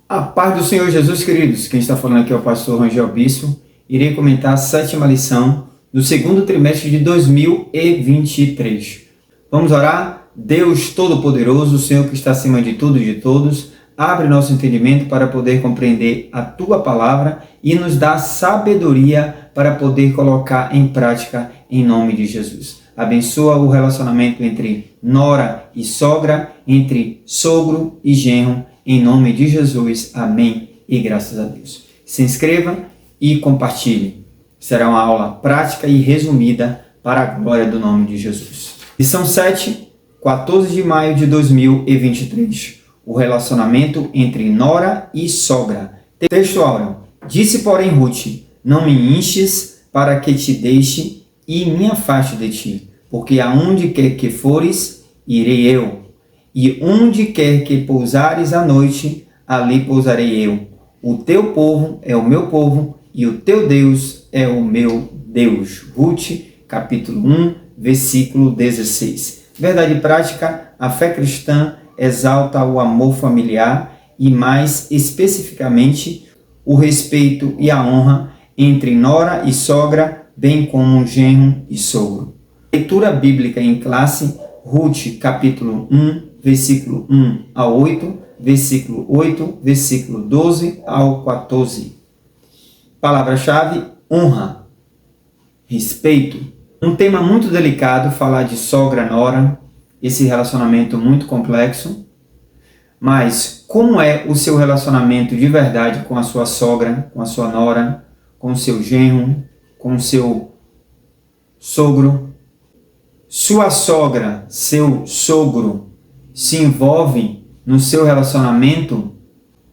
A paz do Senhor Jesus, queridos. Quem está falando aqui é o pastor Rangel Bispo. Irei comentar a 7ª lição do segundo trimestre de 2023. Vamos orar? Deus Todo-Poderoso, o Senhor que está acima de tudo e de todos, abre nosso entendimento para poder compreender a Tua Palavra e nos dá sabedoria para poder colocar em prática em nome de Jesus. Abençoa o relacionamento entre nora e sogra, entre sogro e genro, em nome de Jesus. Amém e graças a Deus. Se inscreva e compartilhe. Será uma aula prática e resumida para a glória do nome de Jesus. Lição 7, 14 de maio de 2023. O relacionamento entre nora e sogra. Texto áureo. Disse, porém, Ruth: não me enches para que te deixe e me afaste de ti, porque aonde quer que fores, irei eu, e onde quer que pousares à noite, ali pousarei eu. O teu povo é o meu povo, e o teu Deus é o meu Deus. Ruth, capítulo 1, versículo 16. Verdade prática: a fé cristã exalta o amor familiar e, mais especificamente, o respeito e a honra entre nora e sogra, bem como genro e sogro. Leitura bíblica em classe: Ruth, capítulo 1, versículo 1 ao 8, versículo 8, versículo 12 ao 14. Palavra-chave: honra, respeito. Um tema muito delicado, falar de sogra-nora, esse relacionamento muito complexo. Mas como é o seu relacionamento de verdade com a sua sogra, com a sua nora, com o seu genro, com o seu sogro? Sua sogra, seu sogro, se envolve no seu relacionamento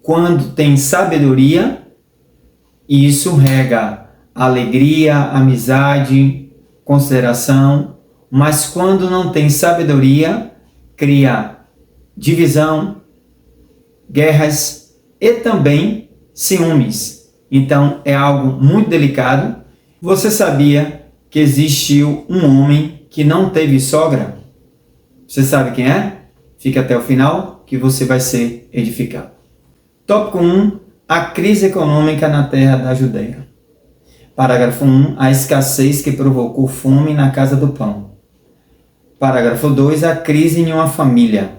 quando tem sabedoria, e isso rega alegria, amizade, consideração, mas quando não tem sabedoria, cria divisão, guerras e também ciúmes. Então é algo muito delicado. Você sabia que existiu um homem que não teve sogra? Você sabe quem é? Fique até o final que você vai ser edificado. Tópico 1. A crise econômica na terra da Judeia. Parágrafo 1. A escassez que provocou fome na casa do pão. Parágrafo 2. A crise em uma família.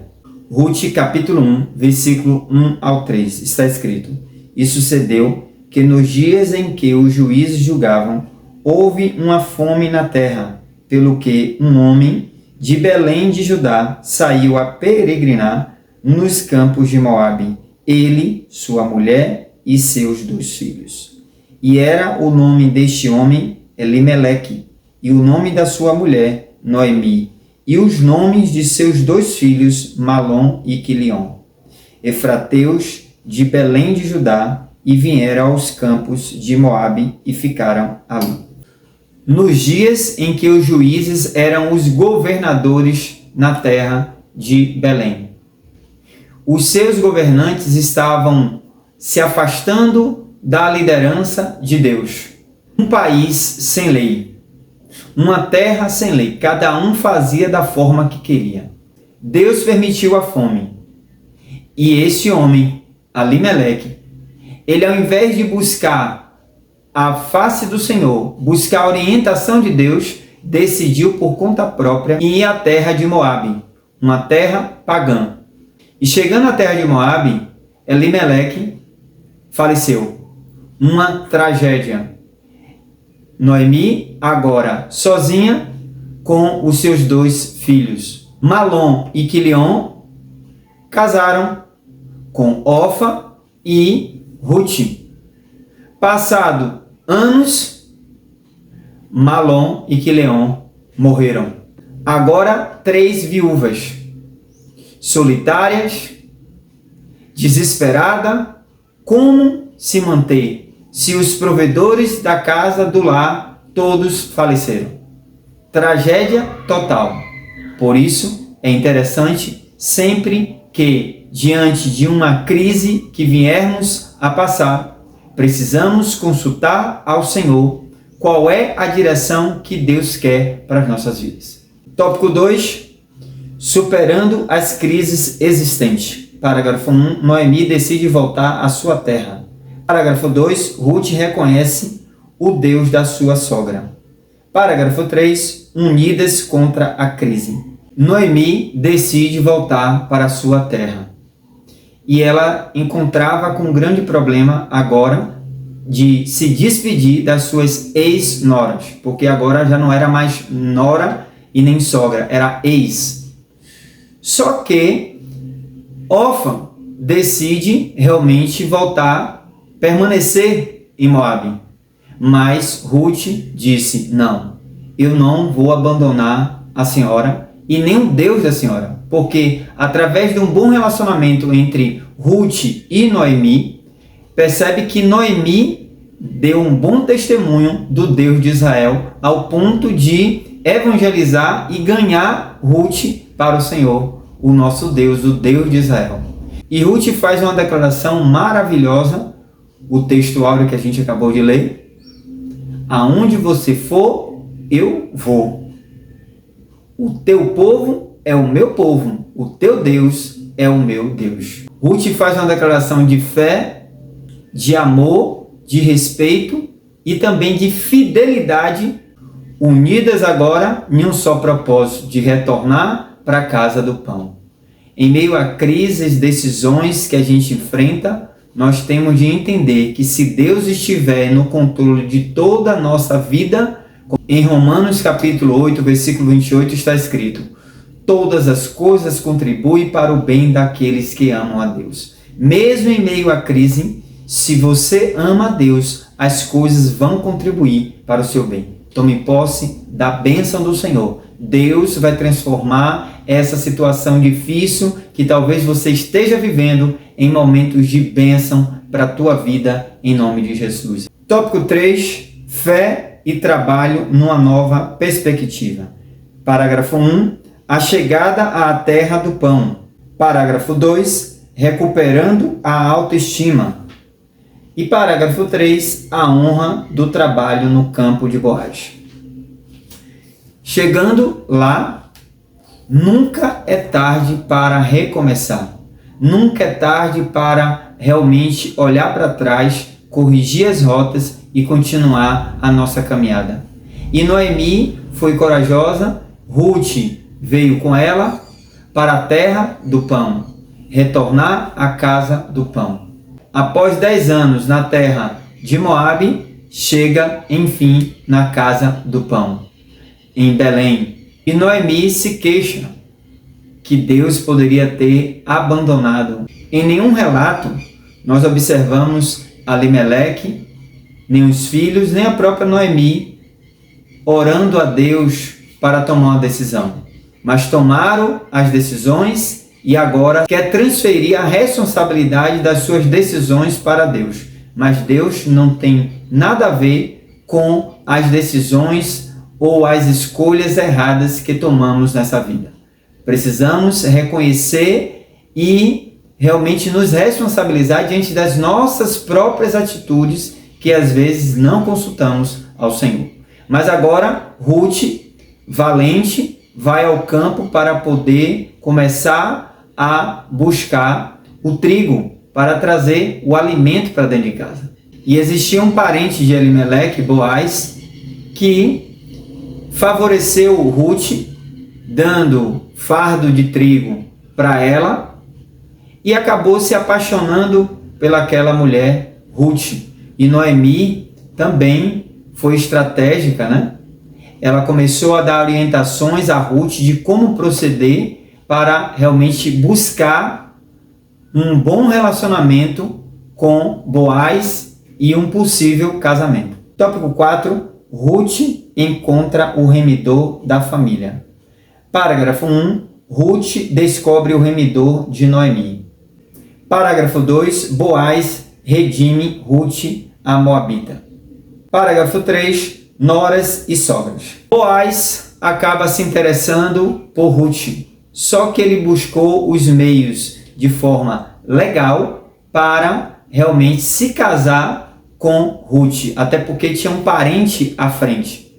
Ruth, capítulo 1, versículo 1 ao 3. Está escrito: E sucedeu que nos dias em que os juízes julgavam, houve uma fome na terra, pelo que um homem de Belém de Judá saiu a peregrinar nos campos de Moabe, ele, sua mulher e seus 2 filhos. E era o nome deste homem Elimeleque, e o nome da sua mulher Noemi, e os nomes de seus 2 filhos Malom e Quilion, efrateus de Belém de Judá, e vieram aos campos de Moabe e ficaram ali. Nos dias em que os juízes eram os governadores na terra de Belém. Os seus governantes estavam se afastando da liderança de Deus. Um país sem lei, uma terra sem lei, cada um fazia da forma que queria. Deus permitiu a fome. E esse homem, Elimeleque, ele, ao invés de buscar a face do Senhor, buscar a orientação de Deus, decidiu por conta própria ir à terra de Moabe, uma terra pagã. E chegando à terra de Moabe, Elimeleque faleceu. Uma tragédia. Noemi, agora sozinha, com os seus 2 filhos. Malom e Quilion casaram com Orfa e Ruth. Passado anos, Malom e Quilion morreram. Agora 3 viúvas, solitárias, desesperada. Como se manter se os provedores da casa do lar todos faleceram? Tragédia total. Por isso é interessante, sempre que diante de uma crise que viermos a passar, precisamos consultar ao Senhor qual é a direção que Deus quer para as nossas vidas. Tópico 2. Superando as crises existentes. Parágrafo 1. Noemi decide voltar à sua terra. Parágrafo 2. Ruth reconhece o Deus da sua sogra. Parágrafo 3. Unidas contra a crise. Noemi decide voltar para a sua terra. E ela encontrava com um grande problema agora de se despedir das suas ex-noras, porque agora já não era mais nora e nem sogra, era ex. Só que Orfa decide realmente voltar, permanecer em Moabe. Mas Ruth disse: não, eu não vou abandonar a senhora e nem o Deus da senhora, porque através de um bom relacionamento entre Ruth e Noemi, percebe que Noemi deu um bom testemunho do Deus de Israel, ao ponto de evangelizar e ganhar Ruth para o Senhor, o nosso Deus, o Deus de Israel. E Ruth faz uma declaração maravilhosa, o texto áureo que a gente acabou de ler: aonde você for, eu vou. O teu povo é o meu povo, o teu Deus é o meu Deus. Ruth faz uma declaração de fé, de amor, de respeito e também de fidelidade, unidas agora em um só propósito, de retornar para a casa do pão. Em meio a crises, decisões que a gente enfrenta, nós temos de entender que se Deus estiver no controle de toda a nossa vida, em Romanos capítulo 8, versículo 28 está escrito: todas as coisas contribuem para o bem daqueles que amam a Deus. Mesmo em meio à crise, se você ama a Deus, as coisas vão contribuir para o seu bem. Tome posse da bênção do Senhor. Deus vai transformar essa situação difícil que talvez você esteja vivendo em momentos de bênção para a tua vida, em nome de Jesus. Tópico 3. Fé e trabalho numa nova perspectiva. Parágrafo 1. A chegada à terra do pão. Parágrafo 2. Recuperando a autoestima. E parágrafo 3, a honra do trabalho no campo de Boaz. Chegando lá, nunca é tarde para recomeçar. Nunca é tarde para realmente olhar para trás, corrigir as rotas e continuar a nossa caminhada. E Noemi foi corajosa, Ruth veio com ela para a terra do pão, retornar à casa do pão. Após 10 anos na terra de Moabe, chega, enfim, na casa do pão, em Belém. E Noemi se queixa que Deus poderia ter abandonado. Em nenhum relato nós observamos Alimeleque, nem os filhos, nem a própria Noemi orando a Deus para tomar uma decisão. Mas tomaram as decisões e agora quer transferir a responsabilidade das suas decisões para Deus. Mas Deus não tem nada a ver com as decisões ou as escolhas erradas que tomamos nessa vida. Precisamos reconhecer e realmente nos responsabilizar diante das nossas próprias atitudes que às vezes não consultamos ao Senhor. Mas agora Ruth, valente, vai ao campo para poder começar a buscar o trigo para trazer o alimento para dentro de casa. E existia um parente de Elimeleque, Boaz, que favoreceu Ruth, dando fardo de trigo para ela, e acabou se apaixonando pelaquela mulher, Ruth. E Noemi também foi estratégica, né? Ela começou a dar orientações a Ruth de como proceder para realmente buscar um bom relacionamento com Boaz e um possível casamento. Tópico 4. Ruth encontra o remidor da família. Parágrafo 1. Ruth descobre o remidor de Noemi. Parágrafo 2. Boaz redime Ruth, a Moabita. Parágrafo 3. Noras e sogras. Boaz acaba se interessando por Ruth, só que ele buscou os meios de forma legal para realmente se casar com Ruth, até porque tinha um parente à frente.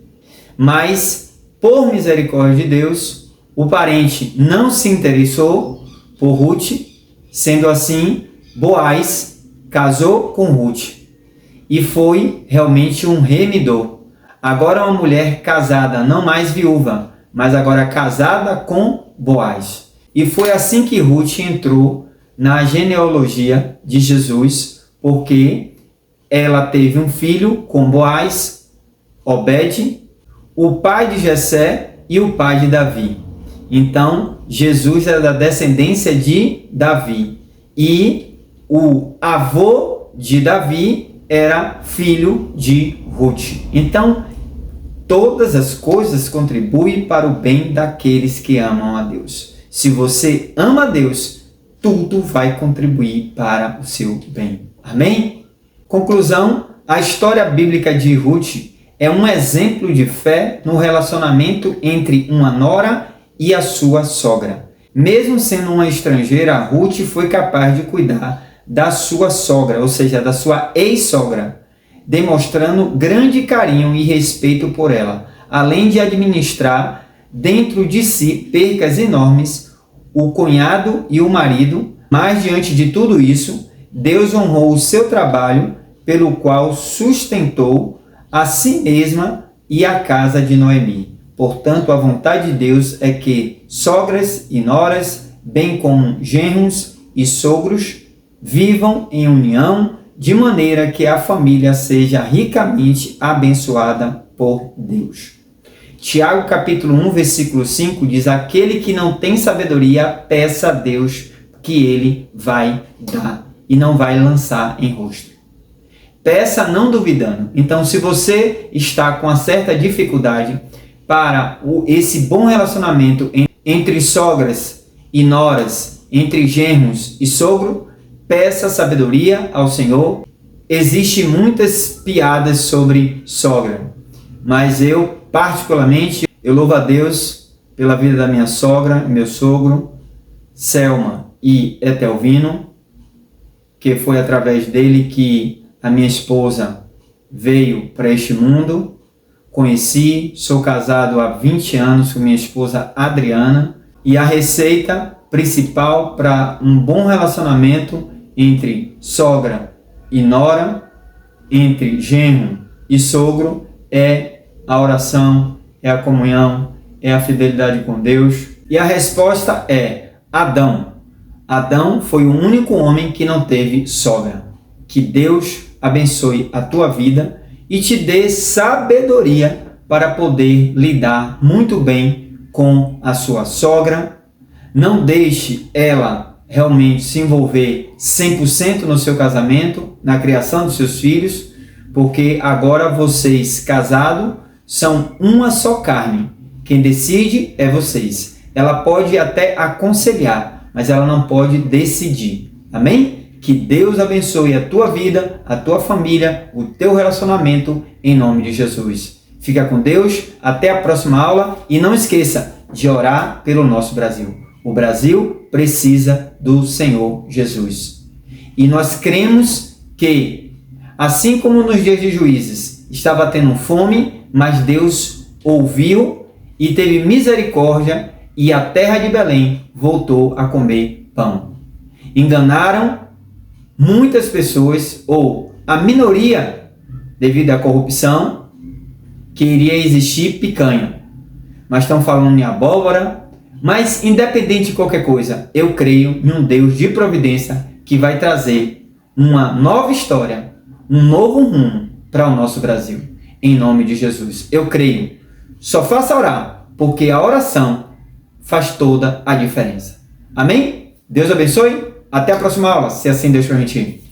Mas, por misericórdia de Deus, o parente não se interessou por Ruth, Sendo assim, Boaz casou com Ruth e foi realmente um remidor. Agora uma mulher casada, não mais viúva, mas agora casada com Boaz. E foi assim que Ruth entrou na genealogia de Jesus, porque ela teve um filho com Boaz, Obed, o pai de Jessé e o pai de Davi. Então, Jesus era da descendência de Davi. E o avô de Davi era filho de Ruth. Então, todas as coisas contribuem para o bem daqueles que amam a Deus. Se você ama a Deus, tudo vai contribuir para o seu bem. Amém? Conclusão, a história bíblica de Ruth é um exemplo de fé no relacionamento entre uma nora e a sua sogra. Mesmo sendo uma estrangeira, Ruth foi capaz de cuidar da sua sogra, ou seja, da sua ex-sogra, demonstrando grande carinho e respeito por ela, além de administrar dentro de si percas enormes, o cunhado e o marido. Mas diante de tudo isso, Deus honrou o seu trabalho, pelo qual sustentou a si mesma e a casa de Noemi. Portanto, a vontade de Deus é que sogras e noras, bem como genros e sogros, vivam em união, de maneira que a família seja ricamente abençoada por Deus. Tiago capítulo 1, versículo 5 diz: aquele que não tem sabedoria, peça a Deus, que ele vai dar e não vai lançar em rosto. Peça não duvidando. Então, se você está com uma certa dificuldade para esse bom relacionamento entre sogras e noras, entre genros e sogro, peça sabedoria ao Senhor. Existem muitas piadas sobre sogra, mas eu, particularmente, eu louvo a Deus pela vida da minha sogra, meu sogro, Selma e Etelvino, que foi através dele que a minha esposa veio para este mundo. Conheci, sou casado há 20 anos com minha esposa Adriana, e a receita principal para um bom relacionamento entre sogra e nora, entre genro e sogro, é a oração, é a comunhão, é a fidelidade com Deus. E a resposta é Adão. Adão foi o único homem que não teve sogra. Que Deus abençoe a tua vida e te dê sabedoria para poder lidar muito bem com a sua sogra. Não deixe ela realmente se envolver 100% no seu casamento, na criação dos seus filhos, porque agora vocês casados são uma só carne. Quem decide é vocês. Ela pode até aconselhar, mas ela não pode decidir. Amém? Que Deus abençoe a tua vida, a tua família, o teu relacionamento, em nome de Jesus. Fica com Deus, até a próxima aula e não esqueça de orar pelo nosso Brasil. O Brasil precisa do Senhor Jesus. E nós cremos que, assim como nos dias de Juízes, estava tendo fome, mas Deus ouviu e teve misericórdia e a terra de Belém voltou a comer pão. Enganaram muitas pessoas, ou a minoria, devido à corrupção, que iria existir picanha. Mas estão falando em abóbora. Mas, independente de qualquer coisa, eu creio em um Deus de providência que vai trazer uma nova história, um novo rumo para o nosso Brasil. Em nome de Jesus. Eu creio. Só faça orar, porque a oração faz toda a diferença. Amém? Deus abençoe. Até a próxima aula, se assim Deus permitir.